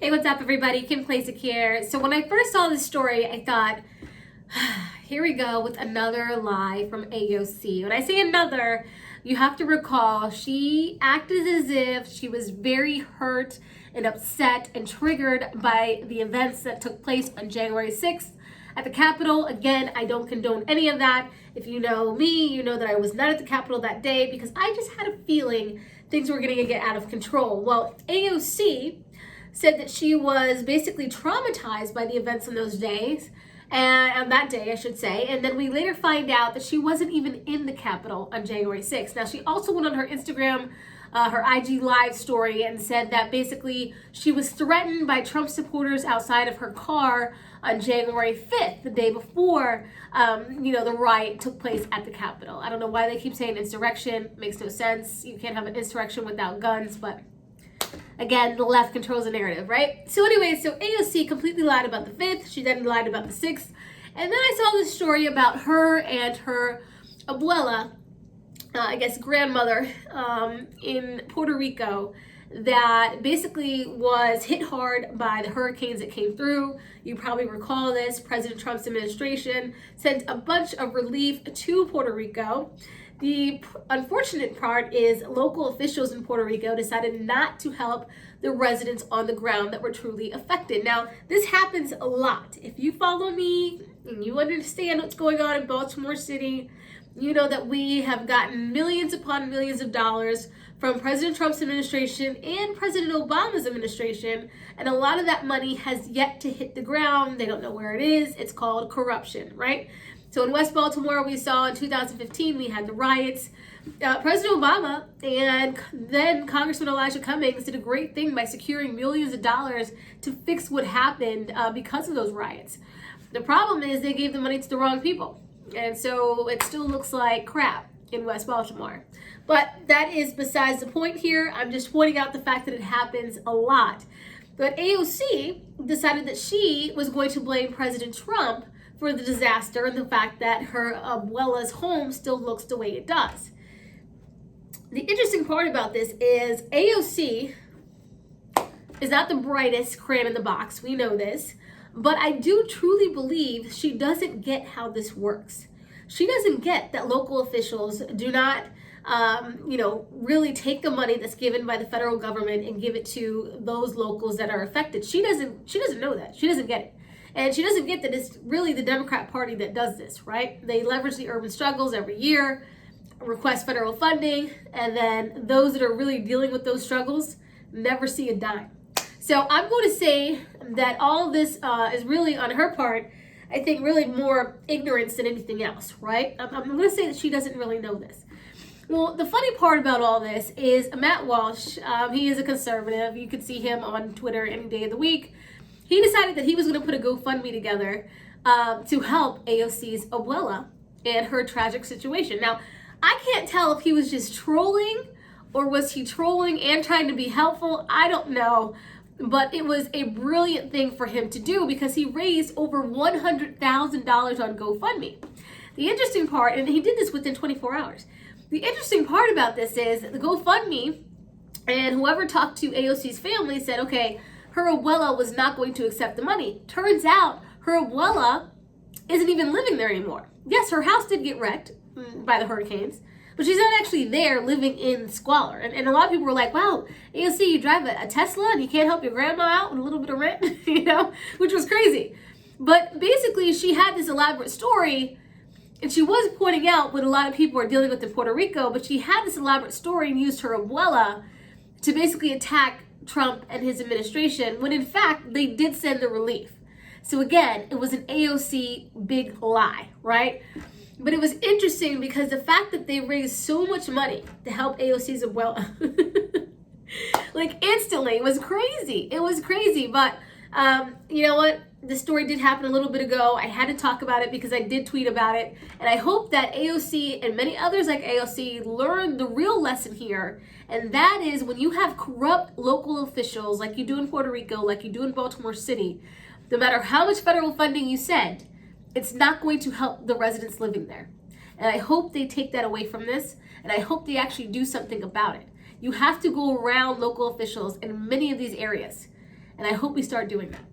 Hey, what's up, everybody? Kim Klasick here. So when I first saw this story, I thought, here we go with another lie from AOC. When I say another, you have to recall she acted as if she was very hurt and upset and triggered by the events that took place on January 6th at the Capitol. Again, I don't condone any of that. If you know me, you know that I was not at the Capitol that day because I just had a feeling things were going to get out of control. Well, AOC said that she was basically traumatized by the events on those days, and on that day, I should say. And then we later find out that she wasn't even in the Capitol on January 6th. Now, she also went on her Instagram, her IG Live story, and said that basically she was threatened by Trump supporters outside of her car on January 5th, the day before, the riot took place at the Capitol. I don't know why they keep saying insurrection. Makes no sense. You can't have an insurrection without guns, but again, the left controls the narrative, right? So anyway, so AOC completely lied about the 5th. She then lied about the 6th. And then I saw this story about her and her abuela, grandmother, in Puerto Rico, that basically was hit hard by the hurricanes that came through. You probably recall this. President Trump's administration sent a bunch of relief to Puerto Rico. The unfortunate part is local officials in Puerto Rico decided not to help the residents on the ground that were truly affected. Now, this happens a lot. If you follow me and you understand what's going on in Baltimore City, you know that we have gotten millions upon millions of dollars from President Trump's administration and President Obama's administration, and a lot of that money has yet to hit the ground. They don't know where it is. It's called corruption, right? So in West Baltimore, we saw in 2015, we had the riots. President Obama and then Congressman Elijah Cummings did a great thing by securing millions of dollars to fix what happened because of those riots. The problem is they gave the money to the wrong people. And so it still looks like crap in West Baltimore. But that is besides the point here. I'm just pointing out the fact that it happens a lot. But AOC decided that she was going to blame President Trump for the disaster and the fact that her abuela's home still looks the way it does. The interesting part about this is AOC is not the brightest crayon in the box. We know this. But I do truly believe she doesn't get how this works. She doesn't get that local officials do not, really take the money that's given by the federal government and give it to those locals that are affected. She doesn't know that. She doesn't get it. And she doesn't get that it's really the Democrat Party that does this, right? They leverage the urban struggles every year, request federal funding, and then those that are really dealing with those struggles never see a dime. So I'm going to say that all of this is really on her part, I think really more ignorance than anything else, right? I'm going to say that she doesn't really know this. Well, the funny part about all this is Matt Walsh, he is a conservative. You could see him on Twitter any day of the week. He decided that he was going to put a GoFundMe together to help AOC's abuela and her tragic situation. Now, I can't tell if he was just trolling or was he trolling and trying to be helpful. I don't know. But it was a brilliant thing for him to do because he raised over $100,000 on GoFundMe. The interesting part, and he did this within 24 hours. The interesting part about this is the GoFundMe and whoever talked to AOC's family said, okay, her abuela was not going to accept the money. Turns out her abuela isn't even living there anymore. Yes, her house did get wrecked by the hurricanes, but she's not actually there living in squalor. And a lot of people were like, wow, AOC, you drive a Tesla and you can't help your grandma out with a little bit of rent, which was crazy. But basically, she had this elaborate story, and she was pointing out what a lot of people are dealing with in Puerto Rico, but she had this elaborate story and used her abuela to basically attack Trump and his administration, when in fact, they did send the relief. So again, it was an AOC big lie, right? But it was interesting because the fact that they raised so much money to help AOC's abuela, like instantly, was crazy. It was crazy. But you know what? The story did happen a little bit ago. I had to talk about it because I did tweet about it. And I hope that AOC and many others like AOC learn the real lesson here. And that is when you have corrupt local officials like you do in Puerto Rico, like you do in Baltimore City, no matter how much federal funding you send, it's not going to help the residents living there. And I hope they take that away from this. And I hope they actually do something about it. You have to go around local officials in many of these areas And I hope we start doing that.